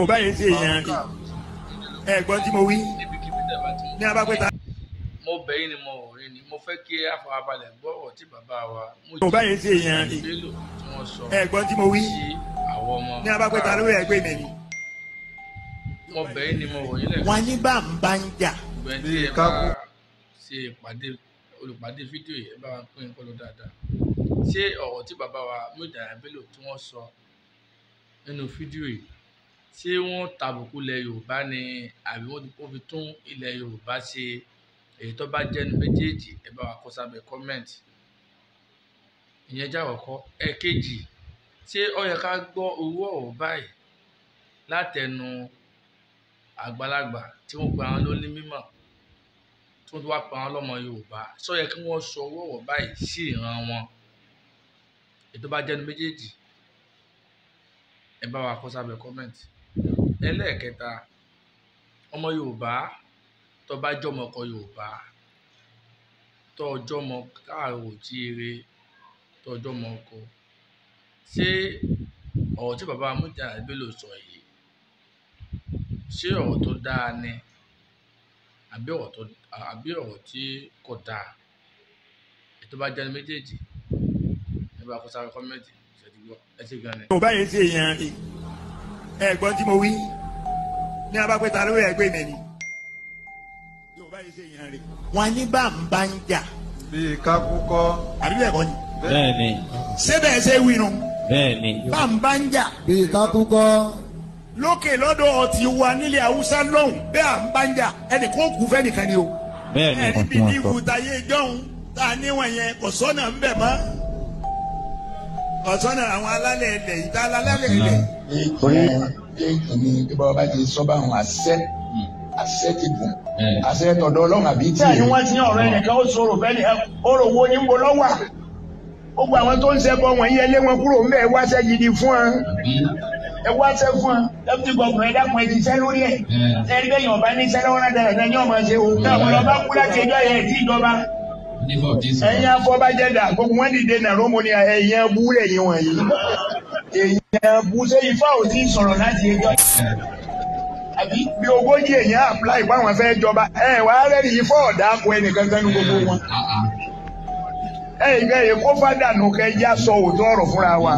mo bá yẹn ṣe èèyàn ẹ̀gbọ́n tí mo wí ní abápẹ́ta. mo bẹ̀ yín ni mo rí ni mo fẹ́ kí àfọwọ́balẹ̀ gbọ́ ọ̀rọ̀ tí bàbá wa mo bá yẹn ṣe èèyàn Bello tí wọ́n sọ ẹ̀gbọ́n tí mo wí sí àwọn ọmọ ní abápẹ́ta lórí ẹgbẹ́ mi ni. mo bẹ̀ yín ni mo wò yín lẹ́ẹ̀kan. wọ́n ní bá ń bá ń jà. ìgbẹ́ tí ẹ bá ṣe olùpàdé fídíò yìí ẹ bá wa pín in pẹ̀lú dáadáa. ṣé ọ̀rọ̀ tí bàbá wa Muyideen Bello tí wọ́n sọ nínú fídíò yìí ṣé wọ́n tàbùkù ilẹ̀ Yorùbá ni àbí wọ́n fi tún ilẹ̀ Yorùbá ṣe? Èyí tó bá jẹ́nu méjèèjì ẹ bá wa kọ sábẹ́ kọ́mẹ́ǹtì. ìyẹn já àkọ́kọ́. ẹ̀kejì, ṣé ó yẹ ká gbọ́ owó ọ̀rọ̀ báyìí látẹnu àgbàlagbà tí wọ́n gba àwọn lóní mímọ̀ tí wọ́n tún wá pa àwọn lọ́mọ Yorùbá? ṣó yẹ kí wọ́n sọ owó ọ̀rọ̀ báyìí sí ìran wọn? èyí tó bá jẹ́nu méjèèjì ẹ bá wa kọ sábẹ́ kọ́mẹ́ǹtì. ẹlẹ́ẹ̀kẹta, ọmọ Yorùbá tó bá jọmọ ọkọ Yorùbá tó jọmọ káàrọ̀-ò-jíire tó jọmọ ọkọ, ṣé ọ̀rọ̀ tí bàbá Muyideen Bello sọ yìí ṣé ọ̀rọ̀ tó dáa ni àbí ọ̀rọ̀ tí kò dáa? èyí tó bá jẹ́nu méjèèjì ẹ bá kọ sábẹ́ kọ́mẹ́ǹtì. ẹ ṣé gan ni. mo bá yẹn ṣe èèyàn ẹ̀gbọ́n tí mo wí ní abápẹ́ta lórí ẹgbẹ́ mi ni. wọ́n ní bá ń bá ń jà. bí kákú kọ́. àbí bẹ́ẹ̀ kọ́ ni. bẹ́ẹ̀ni. ṣé bẹ́ẹ̀ ṣe wí nu. bẹ́ẹ̀ni. bá ń bá ń jà. bí kákú kọ́. lókè lọ́dọ̀ ọtí wa nílẹ̀ Haúsá lọ́hùn bẹ́ẹ̀ à ń bá ń jà ẹnì kó kú fẹ́ nìkan ni o. bẹ́ẹ̀ni. ẹni bí ní ìwúta yé jọ́hún tá a níwọ̀n yẹn kò sọ́nà ń bẹ̀ mọ́. kò sọ́nà àwọn alálẹ̀ ilẹ̀ ìta alálẹ̀ ilẹ̀. ní bọ́ọ̀ bá ti sọ bá àwọn àṣẹ ti gùn àṣẹ tọ̀dọ̀ Ọlọ́run àbí tí. bẹ́ẹ̀ ni wọ́n ti ní ọ̀rọ̀ ẹnìkan ó sọ̀rọ̀ bẹ́ẹ̀ ni ọ̀rọ̀ wo ni ń bo lọ́wọ́ gbogbo àwọn tó ń ṣẹbọ wọ̀nyí ẹ lé wọn kúrò ń bẹ̀ ẹ wáṣẹ́ gidi fún wọn ẹ wáṣẹ́ fún wọn lẹ́fítì gọ́ọ̀mù ẹ dákun ẹ ti ṣẹ́ lórí ẹ̀ ẹni bẹ́ẹ̀ yàn bá ní ṣẹ́ lọ́wọ́ náà dára ní ọmọ ṣe o táwọn ọba kú láti ẹjọ́ yẹn ti ìjọba ẹ̀yin afọbajẹ́dà gbogbo wọn dìde nàrómọ ni ẹ̀yin abú lẹ́yìn wọ̀nyí èèyàn abú ṣé ifá ò tí ì sọ̀rọ̀ láti ẹjọ́ àbí bí ogójì èèyàn apply fáwọn fẹ́ jọba wà á rẹ́rìí ifá ọ̀dà kọ ẹnìkan kan ní gbogbo wọn. ìgbẹ́ yìí kó fádà nù kẹ́ já sọ òótọ́ ọ̀rọ̀ fúnra wa.